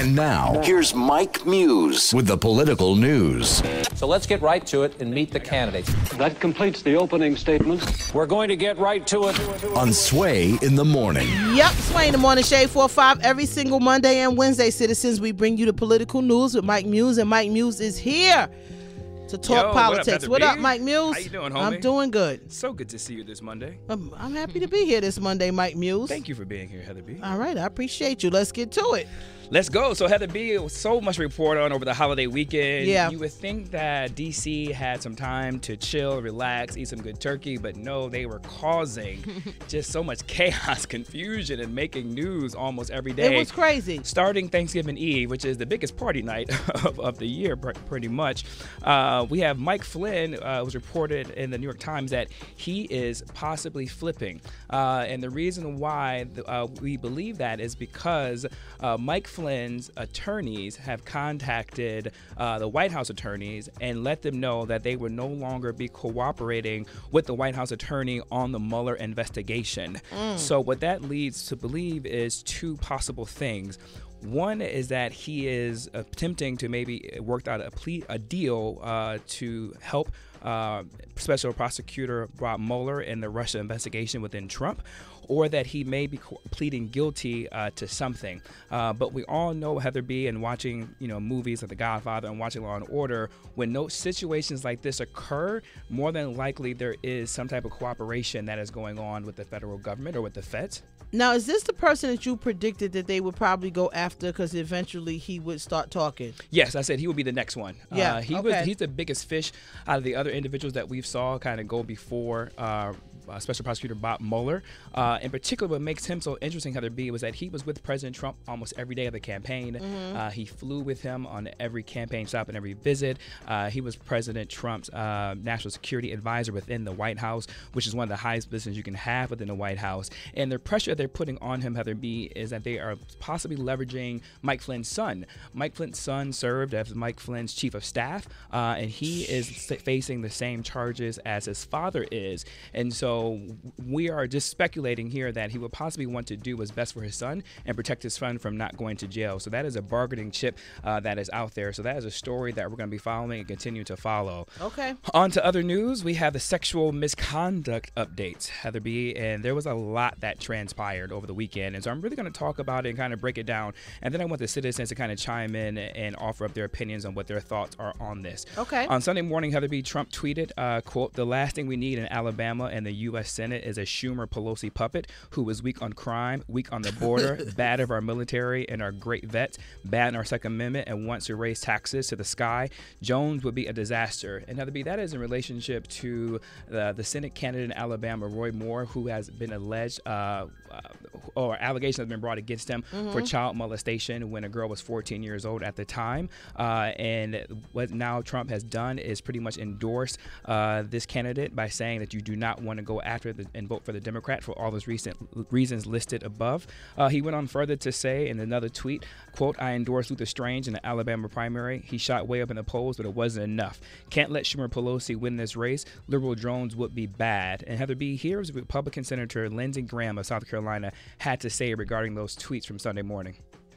And now, here's Mike Muse with the political news. So let's get right to it and meet the candidates. That completes the opening statement. We're going to get right to it. On Sway in the Morning. Yep, Sway in the Morning, Shade 4-5. Every single Monday and Wednesday, citizens, we bring you the political news with Mike Muse. And Mike Muse is here to talk politics. What up, Mike Muse? How you doing, homie? I'm doing good. So good to see you this Monday. I'm happy to be here this Monday, Mike Muse. Thank you for being here, Heather B. All right, I appreciate you. Let's get to it. Let's go. So, Heather B, it was so much to report on over the holiday weekend. Yeah. You would think that D.C. had some time to chill, relax, eat some good turkey, but no, they were causing just so much chaos, confusion, and making news almost every day. It was crazy. Starting Thanksgiving Eve, which is the biggest party night of the year, pretty much. We have Mike Flynn was reported in the New York Times that he is possibly flipping. And the reason why we believe that is because Mike Flynn's attorneys have contacted the White House attorneys and let them know that they would no longer be cooperating with the White House attorney on the Muller investigation. So what that leads to believe is two possible things. One is that he is attempting to maybe work out a deal to help Special Prosecutor Rob Mueller in the Russia investigation within Trump, or that he may be pleading guilty to something. But we all know, Heather B., and watching movies like The Godfather and watching Law and Order, when no situations like this occur, more than likely there is some type of cooperation that is going on with the federal government or with the feds. Now, is this the person that you predicted that they would probably go after because eventually he would start talking? Yes, I said he would be the next one. Yeah, He's the biggest fish out of the other individuals that we've saw kind of go before Special Prosecutor Bob Mueller. In particular, what makes him so interesting, Heather B., was that he was with President Trump almost every day of the campaign. He flew with him on every campaign stop and every visit. He was President Trump's national security advisor within the White House, which is one of the highest positions you can have within the White House. And the pressure they're putting on him, Heather B., is that they are possibly leveraging Mike Flynn's son. Mike Flynn's son served as Mike Flynn's chief of staff, and he is facing the same charges as his father is. And so we are just speculating here that he would possibly want to do what's best for his son and protect his son from not going to jail. So that is a bargaining chip that is out there. So that is a story that we're going to be following and continue to follow. Okay. On to other news. We have the sexual misconduct updates, Heather B., and there was a lot that transpired over the weekend. And so I'm really going to talk about it and kind of break it down. And then I want the citizens to kind of chime in and offer up their opinions on what their thoughts are on this. Okay. On Sunday morning, Heather B., Trump tweeted, quote, "The last thing we need in Alabama and the U.S. Senate is a Schumer-Pelosi puppet who is weak on crime, weak on the border, bad of our military and our great vets, bad in our Second Amendment, and wants to raise taxes to the sky. Jones would be a disaster." And Heather B., that is in relationship to the Senate candidate in Alabama, Roy Moore, who has been alleged or allegations have been brought against him for child molestation when a girl was 14 years old at the time. And what now Trump has done is pretty much endorsed this candidate by saying that you do not want to go after and vote for the Democrat for all those reasons listed above. He went on further to say in another tweet, quote, "I endorse Luther Strange in the Alabama primary. He shot way up in the polls, but it wasn't enough. Can't let Schumer Pelosi win this race. Liberal drones would be bad." And Heather B., here's Republican Senator Lindsey Graham of South Carolina had to say regarding those tweets from Sunday morning.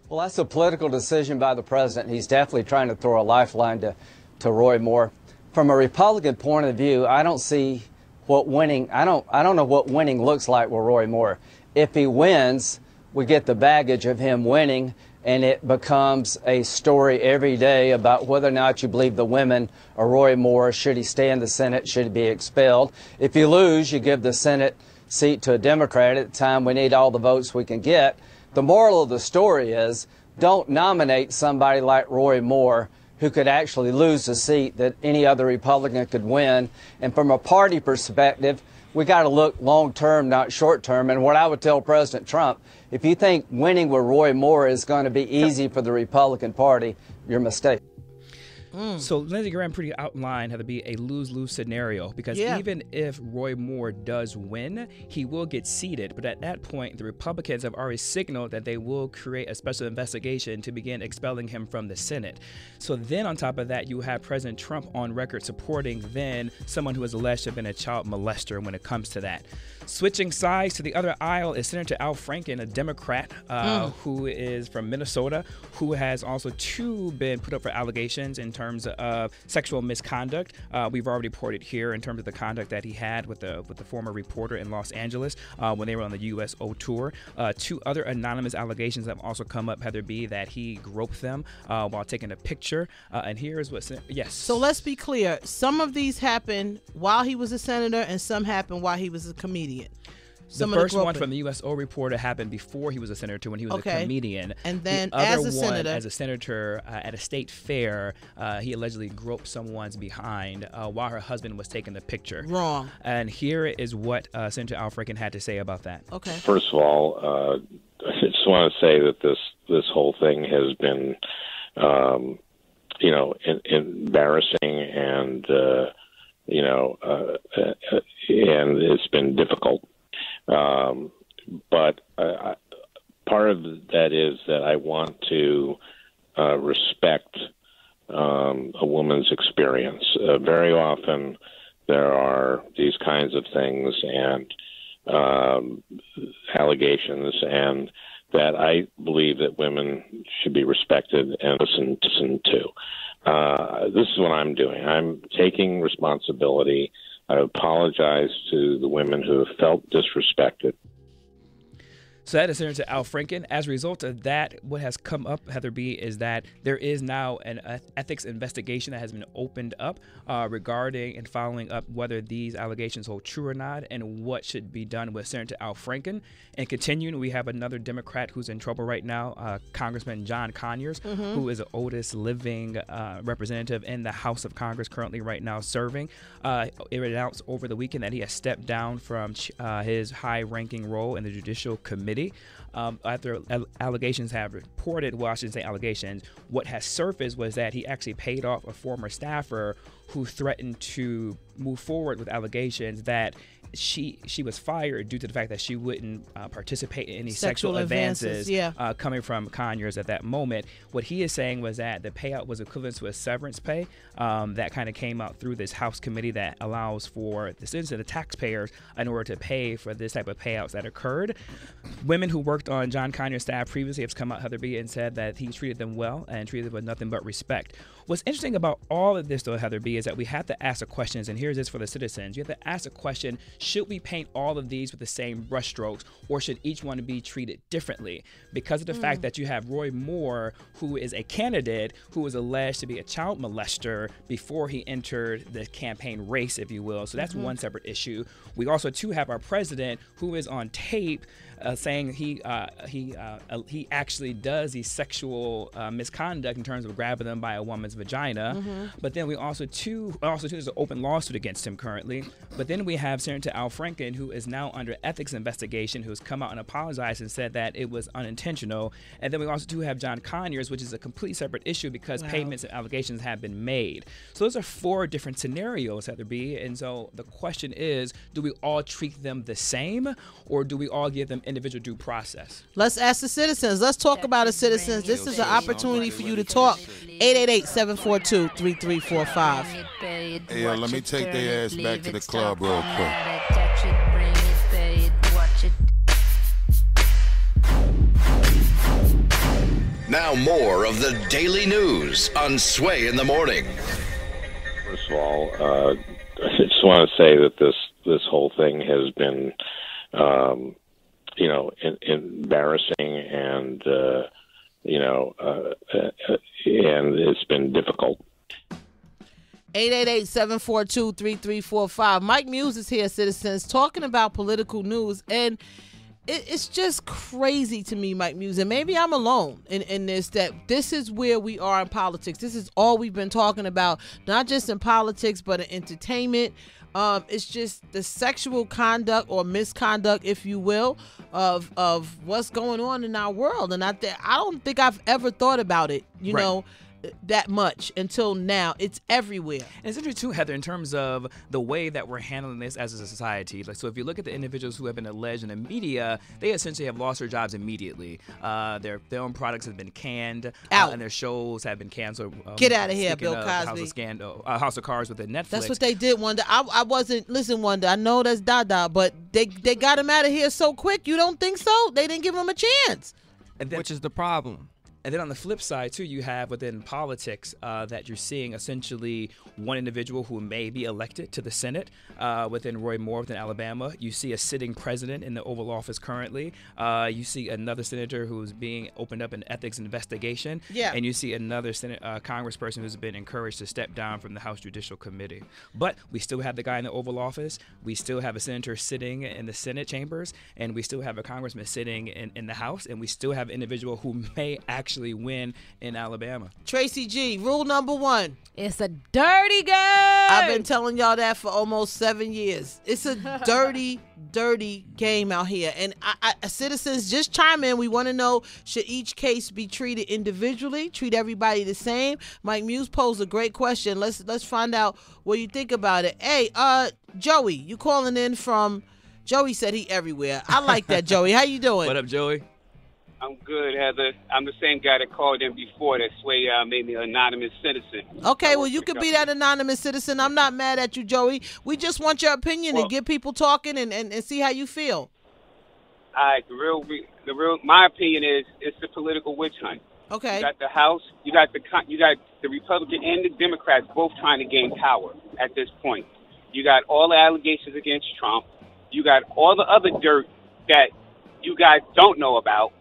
Well, that's a political decision by the president. He's definitely trying to throw a lifeline to Roy Moore. From a Republican point of view, I don't see what winning, I don't know what winning looks like with Roy Moore. If he wins, we get the baggage of him winning, and it becomes a story every day about whether or not you believe the women or Roy Moore. Should he stay in the Senate? Should he be expelled? If you lose, you give the Senate seat to a Democrat. At the time, we need all the votes we can get. The moral of the story is don't nominate somebody like Roy Moore who could actually lose a seat that any other Republican could win. And from a party perspective, we got to look long term, not short term. And what I would tell President Trump, if you think winning with Roy Moore is going to be easy for the Republican Party, you're mistaken. So Lindsey Graham pretty outlined how to be a lose-lose scenario because even if Roy Moore does win, he will get seated. But at that point, the Republicans have already signaled that they will create a special investigation to begin expelling him from the Senate. So then on top of that, you have President Trump on record supporting then someone who is alleged to have been a child molester when it comes to that. Switching sides to the other aisle is Senator Al Franken, a Democrat who is from Minnesota, who has also been put up for allegations in terms of sexual misconduct. We've already reported here in terms of the conduct that he had with the former reporter in Los Angeles when they were on the USO tour. 2 other anonymous allegations have also come up, Heather B., that he groped them while taking a picture. And here's what, yes. So let's be clear. Some of these happened while he was a senator, and some happened while he was a comedian. The first one from the USO reporter happened before he was a senator, when he was a comedian. And then the other as a senator at a state fair, he allegedly groped someone's behind while her husband was taking the picture. Wrong. And here is what Senator Al Franken had to say about that. Okay. First of all, I just want to say that this whole thing has been, embarrassing and and it's been difficult. But part of that is that I want to respect a woman's experience. Very often there are these kinds of things and allegations, and that I believe that women should be respected and listened to. This is what I'm doing. I'm taking responsibility. I apologize to the women who have felt disrespected. So that is Senator Al Franken. As a result of that, what has come up, Heather B., is that there is now an ethics investigation that has been opened up regarding and following up whether these allegations hold true or not and what should be done with Senator Al Franken. And continuing, we have another Democrat who's in trouble right now, Congressman John Conyers, who is the oldest living representative in the House of Congress currently right now serving. It announced over the weekend that he has stepped down from his high-ranking role in the Judicial Committee. After allegations have reported, well, I shouldn't say allegations, what has surfaced was that he actually paid off a former staffer who threatened to move forward with allegations that she was fired due to the fact that she wouldn't participate in any sexual advances coming from Conyers at that moment. What he is saying was that the payout was equivalent to a severance pay that kind of came out through this House committee that allows for the citizens, the taxpayers, in order to pay for this type of payouts that occurred. Women who worked on John Conyers' staff previously have come out, Heather B., and said that he treated them well and treated them with nothing but respect. What's interesting about all of this, though, Heather B., is that we have to ask the questions, and here's this for the citizens. You have to ask the question, should we paint all of these with the same brushstrokes, or should each one be treated differently? Because of the fact that you have Roy Moore, who is a candidate who was alleged to be a child molester before he entered the campaign race, if you will. So that's one separate issue. We also, too, have our president, who is on tape saying he actually does the sexual misconduct in terms of grabbing them by a woman's vagina. But then we also there's an open lawsuit against him currently. But then we have Senator Al Franken, who is now under ethics investigation, who's come out and apologized and said that it was unintentional. And then we also have John Conyers, which is a completely separate issue because payments and allegations have been made. So those are 4 different scenarios, Heather B. And so the question is, do we all treat them the same, or do we all give them individual due process? Let's ask the citizens. Let's talk about it, citizens. This is an opportunity for you to talk. 888-742-3345. Hey, let me take their ass back to the club real quick. Now more of the daily news on Sway in the Morning. First of all, I just want to say that this whole thing has been, embarrassing and and it's been difficult. 888-742-3345. Mike Muse is here, citizens, talking about political news, and it's just crazy to me, Mike Muse, and maybe I'm alone in this, that this is where we are in politics. This is all we've been talking about, not just in politics, but in entertainment. It's just the sexual conduct or misconduct, if you will, of what's going on in our world. And I don't think I've ever thought about it, you know, that much until now. It's everywhere. And it's interesting too, Heather, in terms of the way that we're handling this as a society. Like, so if you look at the individuals who have been alleged in the media, they essentially have lost their jobs immediately. Their own products have been canned, and their shows have been canceled. Get out of here, Bill Cosby. House of Cards with the Netflix. That's what they did, Wanda. I wasn't, listen, Wanda, I know that's Dada, but they got him out of here so quick. You don't think so? They didn't give him a chance. And then, which is the problem. And then on the flip side, too, you have within politics that you're seeing essentially one individual who may be elected to the Senate within Roy Moore within Alabama. You see a sitting president in the Oval Office currently. You see another senator who's being opened up an ethics investigation. Yeah. And you see another congressperson who's been encouraged to step down from the House Judicial Committee. But we still have the guy in the Oval Office. We still have a senator sitting in the Senate chambers. And we still have a congressman sitting in the House. And we still have an individual who may actually win in Alabama. Tracy G, rule number 1. It's a dirty game. I've been telling y'all that for almost 7 years. It's a dirty, dirty game out here. And citizens, just chime in. We want to know, should each case be treated individually? Treat everybody the same? Mike Muse posed a great question. Let's find out what you think about it. Hey, Joey, you calling in from... Joey said he everywhere. I like that, Joey. How you doing? What up, Joey? I'm good, Heather. I'm the same guy that called in before. That's why made me an anonymous citizen. Okay, well, you could be that anonymous citizen. I'm not mad at you, Joey. We just want your opinion and get people talking and see how you feel. All right, my opinion is it's a political witch hunt. Okay. You got the House, you got the Republican and the Democrats both trying to gain power at this point. You got all the allegations against Trump. You got all the other dirt that you guys don't know about.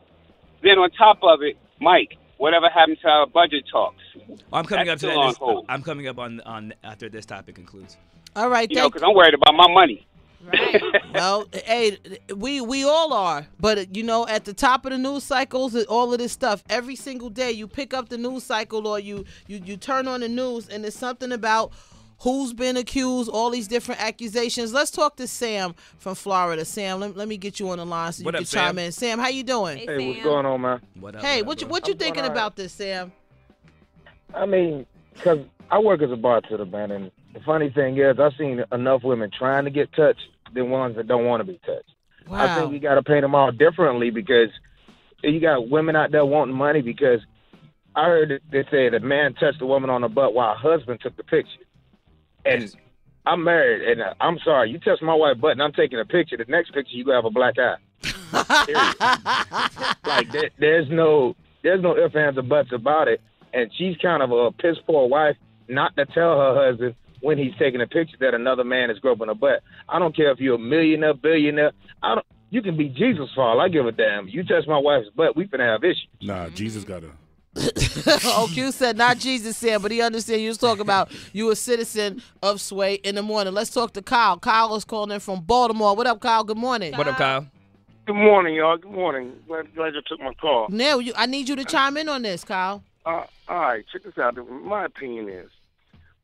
Then on top of it, Mike, whatever happened to our budget talks? I'm coming up to that. On hold. I'm coming up on after this topic concludes. All right, because I'm worried about my money. Right. Well, hey, we all are. But, at the top of the news cycles, all of this stuff, every single day you pick up the news cycle or you turn on the news and there's something about who's been accused, all these different accusations. Let's talk to Sam from Florida. Sam, let me get you on the line so you can chime in. Sam, how you doing? Hey, what's going on, man? Hey, what you thinking about this, Sam? I mean, because I work as a bartender, man, and the funny thing is I've seen enough women trying to get touched than ones that don't want to be touched. Wow. I think we got to paint them all differently because you got women out there wanting money because I heard they say that a man touched a woman on the butt while her husband took the picture. And I'm married, and I'm sorry, you touch my wife's butt and I'm taking a picture. The next picture, you gonna have a black eye. Like there's no ifs, ands, or buts about it. And she's kind of a piss poor wife not to tell her husband when he's taking a picture that another man is groping her butt. I don't care if you're a millionaire, billionaire. You can be Jesus for all I give a damn. You touch my wife's butt, we finna have issues. Nah, Jesus got to. Q said not Jesus, Sam, but he understands you was talking about you a citizen of Sway in the morning. Let's talk to Kyle. Kyle is calling in from Baltimore. What up, Kyle? Good morning. What up, Kyle? Good morning, y'all. Good morning. Glad you took my call. Now, I need you to chime in on this, Kyle. All right, check this out. My opinion is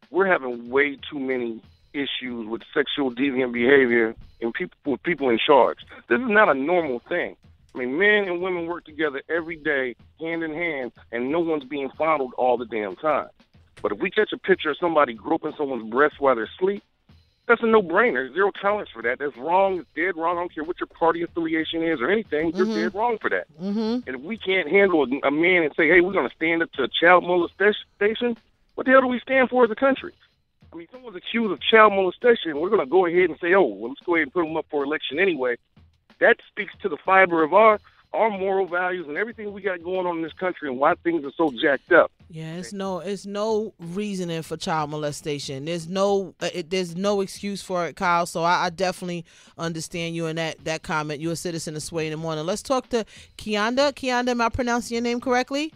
we're having way too many issues with sexual deviant behavior and people in charge. This is not a normal thing. I mean, men and women work together every day, hand in hand, and no one's being fondled all the damn time. But if we catch a picture of somebody groping someone's breast while they're asleep, that's a no-brainer. Zero tolerance for that. That's wrong. It's dead wrong. I don't care what your party affiliation is or anything. You're dead wrong for that. And if we can't handle a man and say, hey, we're going to stand up to a child molestation, what the hell do we stand for as a country? I mean, someone's accused of child molestation, we're going to go ahead and say, oh, well, let's go ahead and put them up for election anyway. That speaks to the fiber of our moral values and everything we got going on in this country and why things are so jacked up. Yeah, it's no reasoning for child molestation. There's no excuse for it, Kyle. So I definitely understand you in that comment. You're a citizen of Sway in the morning. Let's talk to Kianda. Kianda, am I pronouncing your name correctly?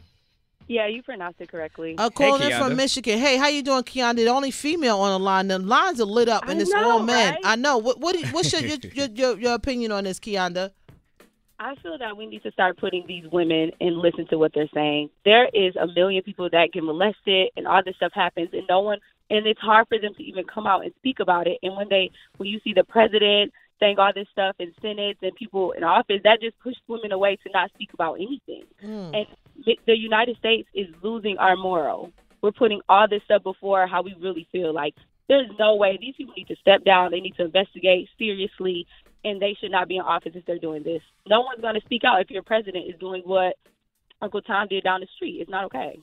Yeah, you pronounced it correctly. Calling in from Michigan. Hey, how you doing, Kianda? The only female on the line. The lines are lit up, and it's all men. Right? I know. What's your opinion on this, Kianda? I feel that we need to start putting these women and listen to what they're saying. There is a million people that get molested, and all this stuff happens, and and it's hard for them to even come out and speak about it. And when you see the president saying all this stuff in Senate and people in office, that just pushes women away to not speak about anything. And the United States is losing our moral. We're putting all this stuff before how we really feel. Like, there's no way. These people need to step down. They need to investigate seriously, and they should not be in office if they're doing this. No one's going to speak out if your president is doing what Uncle Tom did down the street. It's not okay.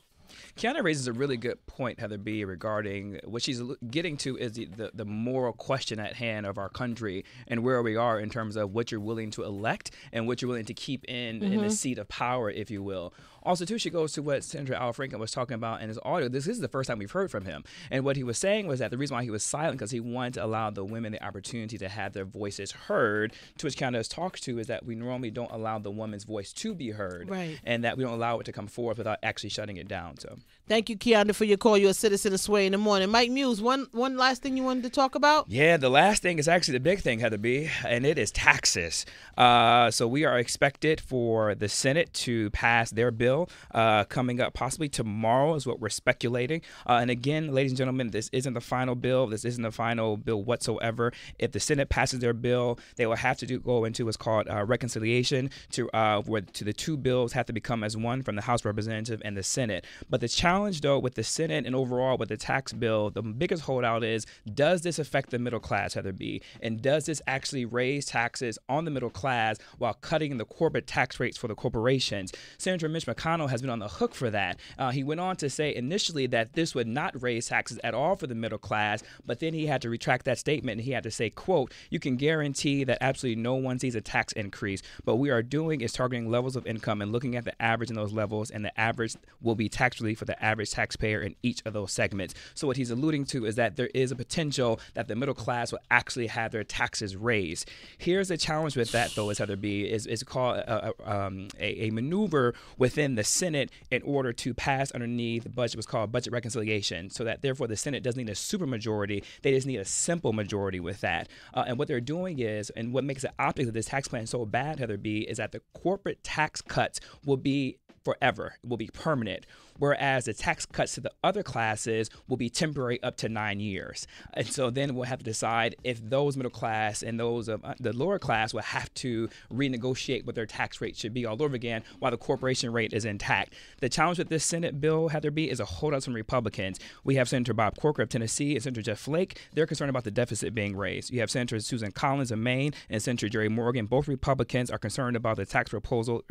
Kiana raises a really good point, Heather B., regarding what she's getting to is the moral question at hand of our country and where we are in terms of what you're willing to elect and what you're willing to keep in the seat of power, if you will. Also, too, she goes to what Senator Al Franken was talking about in his audio. This is the first time we've heard from him. And what he was saying was that the reason why he was silent because he wanted to allow the women the opportunity to have their voices heard, to which Kiana has talked to, is that we normally don't allow the woman's voice to be heard. Right. And that we don't allow it to come forth without actually shutting it down. So, thank you, Kiana, for your call. You're a citizen of Sway in the Morning. Mike Muse, one last thing you wanted to talk about? Yeah, the last thing is actually the big thing, Heather B., and it is taxes. So we are expected for the Senate to pass their bill coming up possibly tomorrow is what we're speculating. And again, ladies and gentlemen, this isn't the final bill. This isn't the final bill whatsoever. If the Senate passes their bill, they will have to go into what's called reconciliation where the two bills have to become as one from the House Representative and the Senate. But the challenge, though, with the Senate and overall with the tax bill, the biggest holdout is, does this affect the middle class, Heather B.? And does this actually raise taxes on the middle class while cutting the corporate tax rates for the corporations? Senator Mitch McConnell has been on the hook for that. He went on to say initially that this would not raise taxes at all for the middle class, but then he had to retract that statement and he had to say, quote, "You can guarantee that absolutely no one sees a tax increase. What we are doing is targeting levels of income and looking at the average in those levels, and the average will be tax relief for the average taxpayer in each of those segments." So what he's alluding to is that there is a potential that the middle class will actually have their taxes raised. Here's the challenge with that, though, is Heather B., is called a maneuver within the Senate in order to pass underneath the budget, was called budget reconciliation, so that therefore the Senate doesn't need a supermajority. They just need a simple majority with that. And what they're doing is, and what makes the optics of this tax plan so bad, Heather B., is that the corporate tax cuts will be forever, will be permanent, whereas the tax cuts to the other classes will be temporary up to 9 years. And so then we'll have to decide if those middle class and those of the lower class will have to renegotiate what their tax rate should be all over again while the corporation rate is intact. The challenge with this Senate bill, Heather B., is a holdout from Republicans. We have Senator Bob Corker of Tennessee and Senator Jeff Flake. They're concerned about the deficit being raised. You have Senator Susan Collins of Maine and Senator Jerry Morgan. Both Republicans are concerned about the tax proposal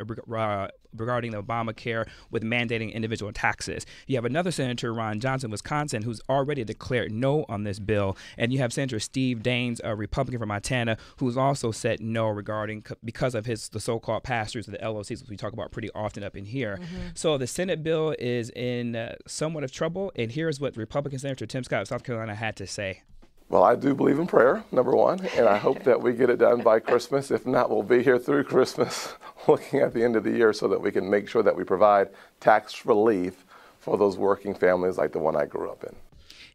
regarding the Obamacare with mandating individual taxes. You have another Senator, Ron Johnson, Wisconsin, who's already declared no on this bill. And you have Senator Steve Daines, a Republican from Montana, who's also said no because of the so-called pass-throughs of the LOCs, which we talk about pretty often up in here. So the Senate bill is in somewhat of trouble. And here's what Republican Senator Tim Scott of South Carolina had to say. Well, I do believe in prayer, number one, and I hope that we get it done by Christmas. If not, we'll be here through Christmas looking at the end of the year so that we can make sure that we provide tax relief for those working families like the one I grew up in.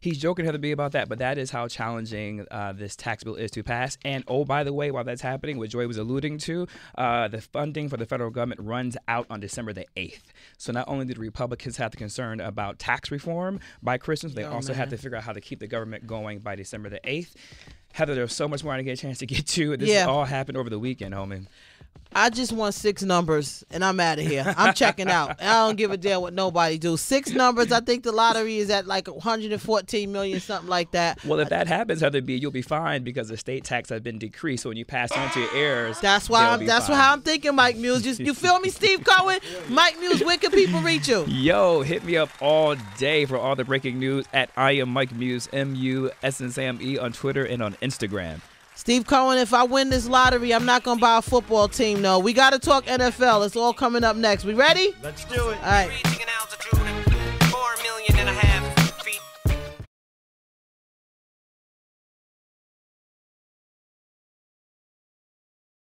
He's joking, Heather B., about that, but that is how challenging this tax bill is to pass. And, oh, by the way, while that's happening, what Joy was alluding to, the funding for the federal government runs out on December the 8th. So not only do the Republicans have the concern about tax reform by Christmas, they also have to figure out how to keep the government going by December the 8th. Heather, there's so much more I didn't get a chance to get to. This all happened over the weekend, homie. I just want 6 numbers, and I'm out of here. I'm checking out. I don't give a damn what nobody do. 6 numbers. I think the lottery is at like 114 million, something like that. Well, if that happens, Heather B., you'll be fine because the state tax has been decreased. So when you pass on to your heirs, that's how I'm thinking, Mike Muse. You feel me, Steve Cohen? Mike Muse, where can people reach you? Yo, hit me up all day for all the breaking news at I am Mike Muse, MUSNSAME on Twitter and on Instagram. Steve Cohen, if I win this lottery, I'm not going to buy a football team, no. We got to talk NFL. It's all coming up next. We ready? Let's do it. All right.